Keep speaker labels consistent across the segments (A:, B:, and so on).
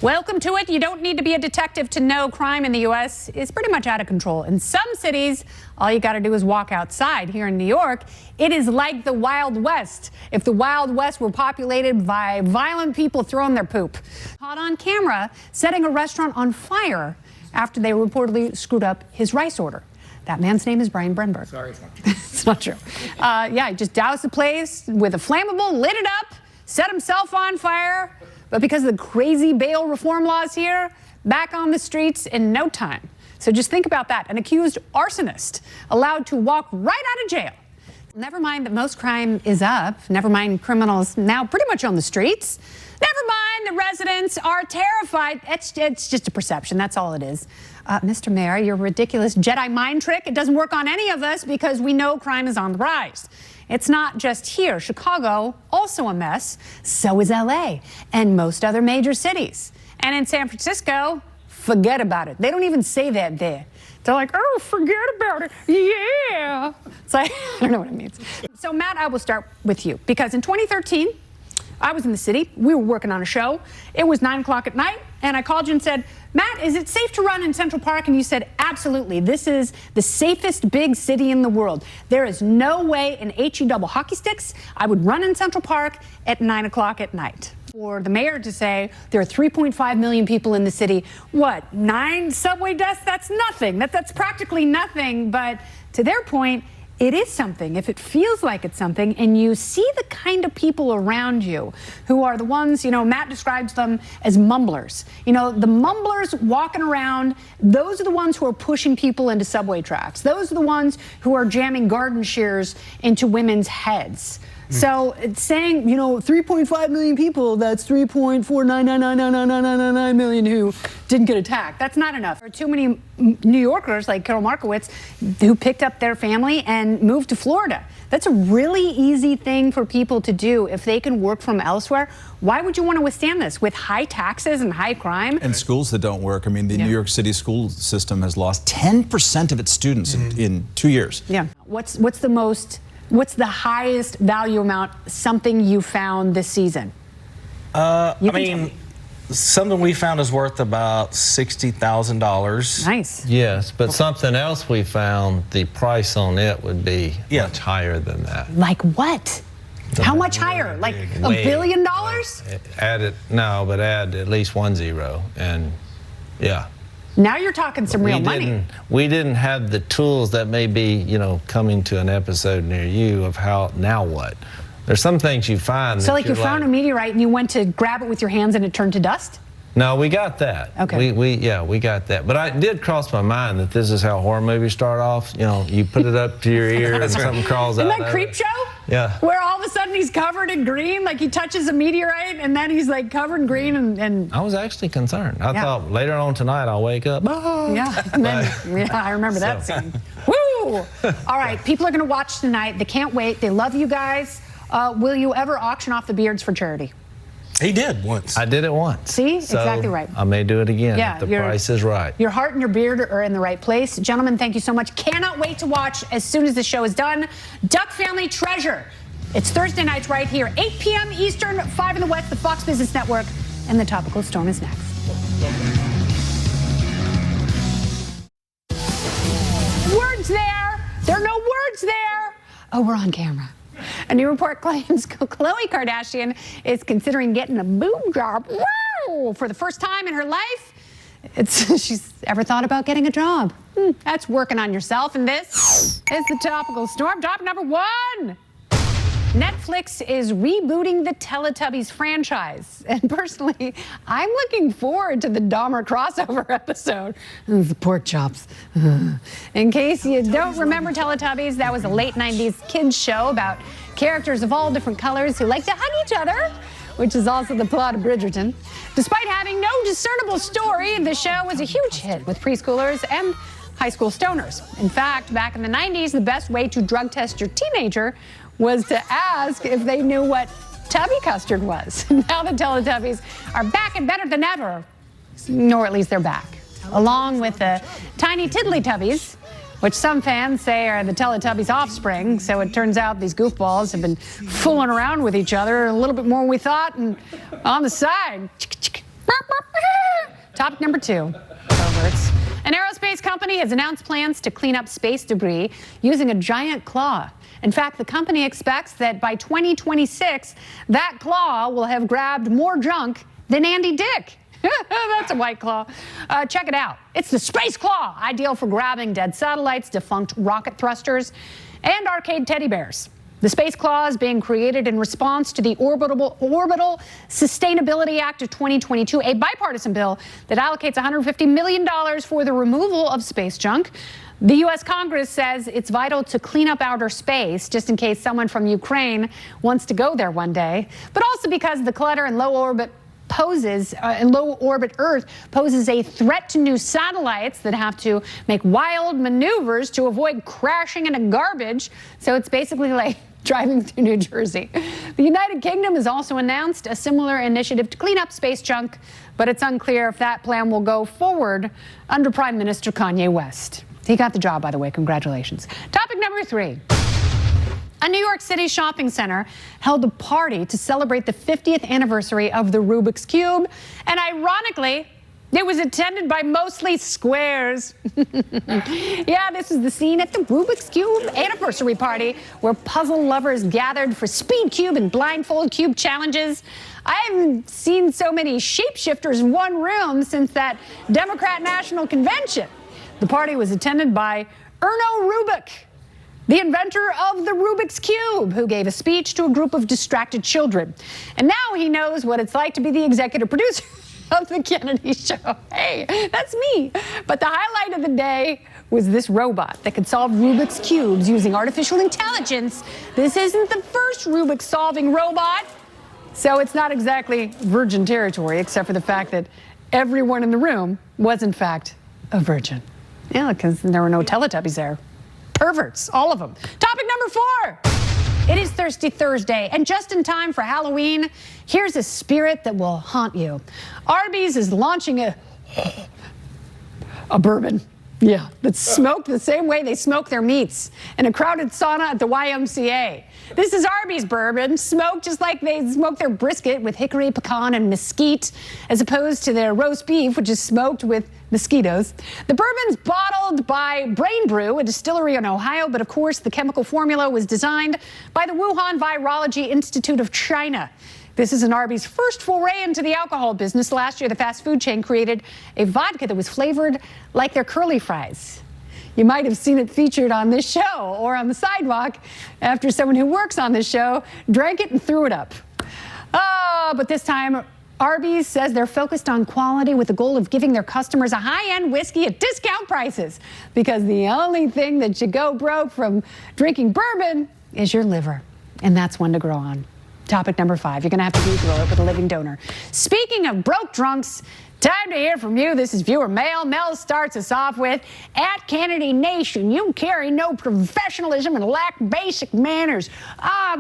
A: Welcome to it. You don't need to be a detective to know crime in the U.S. is pretty much out of control. In some cities, all you got to do is walk outside. Here in New York, it is like the Wild West. If the Wild West were populated by violent people throwing their poop. Caught on camera setting a restaurant on fire after they reportedly screwed up his rice order. That man's name is Brian Brenberg.
B: Sorry, it's not true.
A: It's not true. Yeah, he just doused the place with a flammable, lit it up, set himself on fire. But because of the crazy bail reform laws here, back on the streets in no time. So just think about that. An accused arsonist allowed to walk right out of jail. Never mind that most crime is up. Never mind criminals now pretty much on the streets. Never mind the residents are terrified. It's just a perception. That's all it is. Mr. Mayor, your ridiculous Jedi mind trick, it doesn't work on any of us because we know crime is on the rise. It's not just here. Chicago, also a mess. So is LA and most other major cities. And in San Francisco, forget about it. They don't even say that there. They're like, oh, forget about it. Yeah. It's like, I don't know what it means. So, Matt, I will start with you because in 2013, I was in the city. We were working on a show. It was 9 o'clock at night, and I called you and said, Matt, is it safe to run in Central Park? And you said, absolutely. This is the safest big city in the world. There is no way in HE double hockey sticks I would run in Central Park at 9 o'clock at night. For the mayor to say there are 3.5 million people in the city, what, 9 subway deaths? That's nothing. That's practically nothing. But to their point, it is something. If it feels like it's something and you see the kind of people around you who are the ones, Matt describes them as mumblers. The mumblers walking around, those are the ones who are pushing people into subway tracks. Those are the ones who are jamming garden shears into women's heads. So it's saying, 3.5 million people, that's 3.499999999 million who didn't get attacked. That's not enough. There are too many New Yorkers like Carol Markowitz who picked up their family and moved to Florida. That's a really easy thing for people to do if they can work from elsewhere. Why would you want to withstand this with high taxes and high crime?
C: And schools that don't work. I mean, the New York City school system has lost 10% of its students in 2 years.
A: Yeah. What's the highest value amount, something you found this season?
B: Something we found is worth about $60,000.
A: Nice.
D: Yes, but something else we found, the price on it would be much higher than that.
A: Like what? How much higher? Like $1 billion?
D: Add at least 1 zero, and yeah.
A: Now you're talking some real money.
D: We didn't have the tools that may be, coming to an episode near you of how, now what? There's some things you find.
A: So like you found a meteorite and you went to grab it with your hands and it turned to dust?
D: No, we got that.
A: Okay.
D: We got that. But it did cross my mind that this is how horror movies start off. You put it up to your ear and something crawls out.
A: Isn't that Creepshow?
D: Yeah.
A: Where all of a sudden he's covered in green, like he touches a meteorite and then he's like covered in green and
D: I was actually concerned. I thought later on tonight I'll wake up. Oh.
A: Yeah. And then, I remember that scene. Woo! All right, people are going to watch tonight. They can't wait. They love you guys. Will you ever auction off the beards for charity?
B: He did once.
D: I did it once.
A: See?
D: So
A: exactly right.
D: I may do it again
A: if
D: the price is right.
A: Your heart and your beard are in the right place. Gentlemen, thank you so much. Cannot wait to watch as soon as the show is done. Duck Family Treasure. It's Thursday nights right here, 8 p.m. Eastern, 5 in the West, the Fox Business Network, and the Topical Storm is next. Words there. There are no words there. Oh, we're on camera. A new report claims Khloe Kardashian is considering getting a boob job. Wow! For the first time in her life, she's ever thought about getting a job. That's working on yourself. And this is the Topical Storm. Top number 1. Netflix is rebooting the Teletubbies franchise. And personally, I'm looking forward to the Dahmer crossover episode. The pork chops. In case you don't remember Teletubbies, that was a late 90s kids show about characters of all different colors who like to hug each other, which is also the plot of Bridgerton. Despite having no discernible story, the show was a huge hit with preschoolers and high school stoners. In fact, back in the 90s, the best way to drug test your teenager was to ask if they knew what tubby custard was. Now the Teletubbies are back and better than ever, or at least they're back. Along with the tiny Tiddly-Tubbies, which some fans say are the Teletubbies' offspring. So it turns out these goofballs have been fooling around with each other a little bit more than we thought, and on the side, Topic number 2, perverts. An aerospace company has announced plans to clean up space debris using a giant claw. In fact, the company expects that by 2026, that claw will have grabbed more junk than Andy Dick. That's a white claw. Check it out. It's the Space Claw, ideal for grabbing dead satellites, defunct rocket thrusters, and arcade teddy bears. The Space Claw is being created in response to the Orbital Sustainability Act of 2022, a bipartisan bill that allocates $150 million for the removal of space junk. The U.S. Congress says it's vital to clean up outer space, just in case someone from Ukraine wants to go there one day, but also because the clutter in low orbit Earth poses a threat to new satellites that have to make wild maneuvers to avoid crashing into garbage. So it's basically like driving through New Jersey. The United Kingdom has also announced a similar initiative to clean up space junk, but it's unclear if that plan will go forward under Prime Minister Kanye West. He got the job, by the way. Congratulations. Topic number 3. A New York City shopping center held a party to celebrate the 50th anniversary of the Rubik's Cube, and ironically, it was attended by mostly squares. Yeah, this is the scene at the Rubik's Cube anniversary party where puzzle lovers gathered for Speed Cube and Blindfold Cube challenges. I haven't seen so many shapeshifters in one room since that Democrat National Convention. The party was attended by Erno Rubik, the inventor of the Rubik's Cube, who gave a speech to a group of distracted children. And now he knows what it's like to be the executive producer of the Kennedy Show. Hey, that's me. But the highlight of the day was this robot that could solve Rubik's Cubes using artificial intelligence. This isn't the first Rubik's solving robot, so it's not exactly virgin territory, except for the fact that everyone in the room was, in fact, a virgin. Yeah, because there were no Teletubbies there. Perverts, all of them. Topic number 4. It is Thirsty Thursday, and just in time for Halloween, here's a spirit that will haunt you. Arby's is launching a bourbon. Yeah, that's smoked the same way they smoke their meats in a crowded sauna at the YMCA. This is Arby's bourbon, smoked just like they smoke their brisket with hickory, pecan, and mesquite, as opposed to their roast beef, which is smoked with mosquitoes. The bourbon's bottled by Brain Brew, a distillery in Ohio, but of course the chemical formula was designed by the Wuhan Virology Institute of China. This is an Arby's first foray into the alcohol business. Last year, the fast food chain created a vodka that was flavored like their curly fries. You might have seen it featured on this show or on the sidewalk after someone who works on this show drank it and threw it up. But this time, Arby's says they're focused on quality with the goal of giving their customers a high-end whiskey at discount prices, because the only thing that should go broke from drinking bourbon is your liver, and that's one to grow on. Topic number 5, you're going to have to regrow it with a living donor. Speaking of broke drunks, time to hear from you. This is viewer mail. Mel starts us off with, at Kennedy Nation, you carry no professionalism and lack basic manners.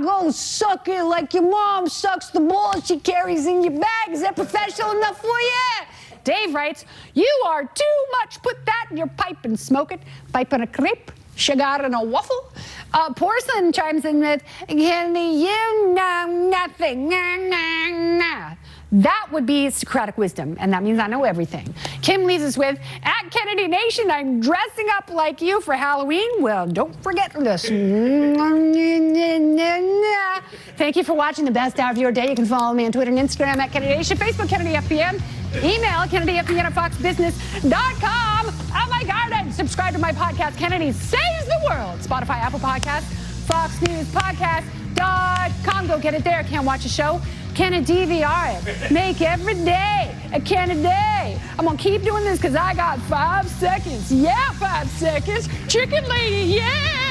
A: Go suck it like your mom sucks the ball she carries in your bag. Is that professional enough for you? Dave writes, you are too much. Put that in your pipe and smoke it. Pipe in a crepe, cigar and a waffle. Porcelain chimes in with, Kennedy, you know nothing. Nah, nah, nah. That would be Socratic wisdom, and that means I know everything. Kim leaves us with, at Kennedy Nation, I'm dressing up like you for Halloween. Well, don't forget this. Thank you for watching the best hour of your day. You can follow me on Twitter and Instagram at Kennedy Nation, Facebook, Kennedy FPN, email KennedyFPN@FoxBusiness.com. Oh my garden. Subscribe to my podcast, Kennedy Saves the World. Spotify, Apple Podcasts, FoxNewsPodcast.com. Go get it there. Can't watch a show? Kennedy DVR it. Make every day a Kennedy. I'm going to keep doing this because I got 5 seconds. Yeah, 5 seconds. Chicken lady, yeah.